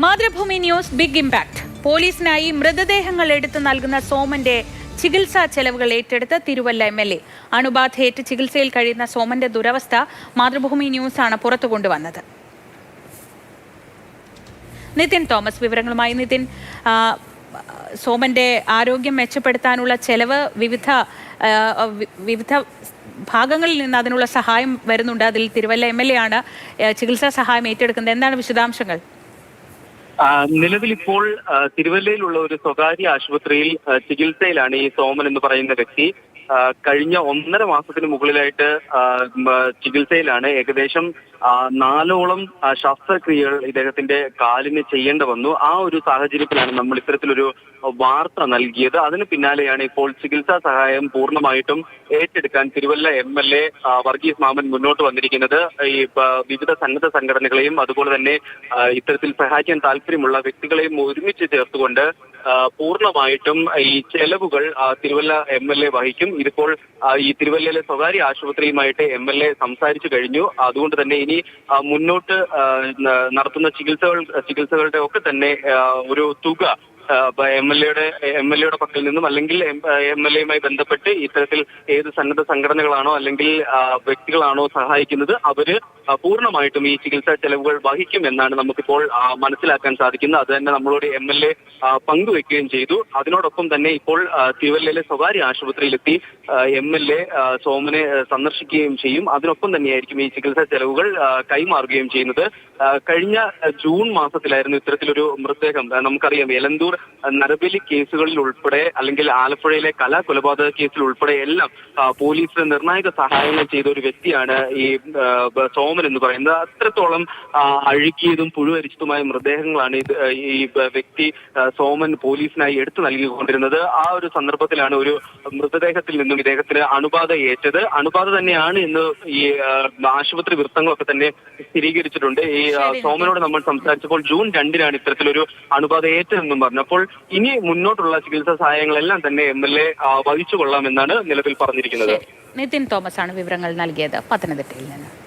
Mathrubhumi news big impact. പോലീസിനായി മൃതദേഹങ്ങൾ എടുത്തു നൽകുന്ന സോമന്റെ ചികിത്സാ ചെലവുകൾ ഏറ്റെടുത്ത് തിരുവല്ല എംഎൽഎ. അണുബാധയേറ്റ് ചികിത്സയിൽ കഴിയുന്ന സോമന്റെ ദുരവസ്ഥ മാതൃഭൂമി ന്യൂസാണ് പുറത്തു കൊണ്ടുവന്നത്. നിതിൻ തോമസ് വിവരങ്ങളുമായി. നിതിൻ, സോമന്റെ ആരോഗ്യം മെച്ചപ്പെടുത്താനുള്ള ചെലവ് വിവിധ ഭാഗങ്ങളിൽ നിന്ന് അതിനുള്ള സഹായം വരുന്നുണ്ട്. അതിൽ തിരുവല്ല എംഎൽഎ ആണ് ചികിത്സാ സഹായം ഏറ്റെടുക്കുന്നത്. എന്താണ് വിശദാംശങ്ങൾ? നിലവിൽ ഇപ്പോൾ തിരുവല്ലയിലുള്ള ഒരു സ്വകാര്യ ആശുപത്രിയിൽ ചികിത്സയിലാണ് ഈ സോമൻ എന്ന് പറയുന്ന വ്യക്തി. കഴിഞ്ഞ 1.5 മാസത്തിന് മുകളിലായിട്ട് ചികിത്സയിലാണ്. ഏകദേശം 4ഓളം ശസ്ത്രക്രിയകൾ ഇദ്ദേഹത്തിന്റെ കാലിന് ചെയ്യേണ്ടി വന്നു. ആ ഒരു സാഹചര്യത്തിലാണ് നമ്മൾ ഇത്തരത്തിലൊരു വാർത്ത നൽകിയത്. അതിന് പിന്നാലെയാണ് ഇപ്പോൾ ചികിത്സാ സഹായം പൂർണ്ണമായിട്ടും ഏറ്റെടുക്കാൻ തിരുവല്ല എംഎൽഎ വർഗീസ് മാമൻ മുന്നോട്ട് വന്നിരിക്കുന്നത്. ഈ വിവിധ സന്നദ്ധ സംഘടനകളെയും അതുപോലെ തന്നെ ഇത്തരത്തിൽ സഹായിക്കാൻ താല്പര്യമുള്ള വ്യക്തികളെയും ഒരുമിച്ച് ചേർത്തുകൊണ്ട് പൂർണ്ണമായിട്ടും ഈ ചെലവുകൾ തിരുവല്ല എംഎൽഎ വഹിക്കും. ഇതിപ്പോൾ ഈ തിരുവല്ലയിലെ സ്വകാര്യ ആശുപത്രിയുമായിട്ട് എംഎൽഎ സംസാരിച്ചു കഴിഞ്ഞു. അതുകൊണ്ട് തന്നെ ഇനി മുന്നോട്ട് നടത്തുന്ന ചികിത്സകളുടെ ഒക്കെ തന്നെ ഒരു തുക എംഎൽഎയുടെ പക്കൽ നിന്നും അല്ലെങ്കിൽ എംഎൽഎയുമായി ബന്ധപ്പെട്ട് ഇത്തരത്തിൽ ഏത് സന്നദ്ധ സംഘടനകളാണോ അല്ലെങ്കിൽ വ്യക്തികളാണോ സഹായിക്കുന്നത് അവര് പൂർണ്ണമായിട്ടും ഈ ചികിത്സാ ചെലവുകൾ വഹിക്കും എന്നാണ് നമുക്കിപ്പോൾ മനസ്സിലാക്കാൻ സാധിക്കുന്നത്. അത് തന്നെ നമ്മളോട് എംഎൽഎ പങ്കുവെക്കുകയും ചെയ്തു. അതിനോടൊപ്പം തന്നെ ഇപ്പോൾ തിരുവല്ലയിലെ സ്വകാര്യ ആശുപത്രിയിലെത്തി എംഎൽഎ സോമനെ സന്ദർശിക്കുകയും ചെയ്യും. അതിനൊപ്പം തന്നെയായിരിക്കും ഈ ചികിത്സാ ചെലവുകൾ കൈമാറുകയും ചെയ്യുന്നത്. കഴിഞ്ഞ ജൂൺ മാസത്തിലായിരുന്നു ഇത്തരത്തിലൊരു മൃതദേഹം. നമുക്കറിയാം, എലന്തൂർ നരബലി കേസുകളിൽ ഉൾപ്പെടെ അല്ലെങ്കിൽ ആലപ്പുഴയിലെ കൊലപാതക കേസിൽ ഉൾപ്പെടെ എല്ലാം പോലീസിന് നിർണായക സഹായങ്ങൾ ചെയ്ത ഒരു വ്യക്തിയാണ് ഈ സോമൻ എന്ന് പറയുന്നത്. അത്രത്തോളം അഴുകിയതും പുഴുവരിച്ചതുമായ മൃതദേഹങ്ങളാണ് ഈ വ്യക്തി സോമൻ പോലീസിനായി എടുത്തു നൽകിക്കൊണ്ടിരുന്നത്. ആ ഒരു സന്ദർഭത്തിലാണ് ഒരു മൃതദേഹത്തിൽ നിന്നും ഇദ്ദേഹത്തിന് അണുബാധ ഏറ്റത്. അണുബാധ തന്നെയാണ് എന്ന് ഈ ആശുപത്രി വൃത്തങ്ങളൊക്കെ തന്നെ സ്ഥിരീകരിച്ചിട്ടുണ്ട്. ഈ സോമനോട് നമ്മൾ സംസാരിച്ചപ്പോൾ ജൂൺ 2-നാണ് ഇത്തരത്തിലൊരു അണുബാധ ഏറ്റതെന്നും പറഞ്ഞു. അപ്പോൾ ഇനി മുന്നോട്ടുള്ള ചികിത്സാ സഹായങ്ങളെല്ലാം തന്നെ എംഎൽഎ വഹിച്ചു കൊള്ളാമെന്നാണ് നിലവിൽ പറഞ്ഞിരിക്കുന്നത്. നിതിൻ തോമസ് ആണ് വിവരങ്ങൾ നൽകിയത് പത്തനംതിട്ടയിൽ നിന്ന്.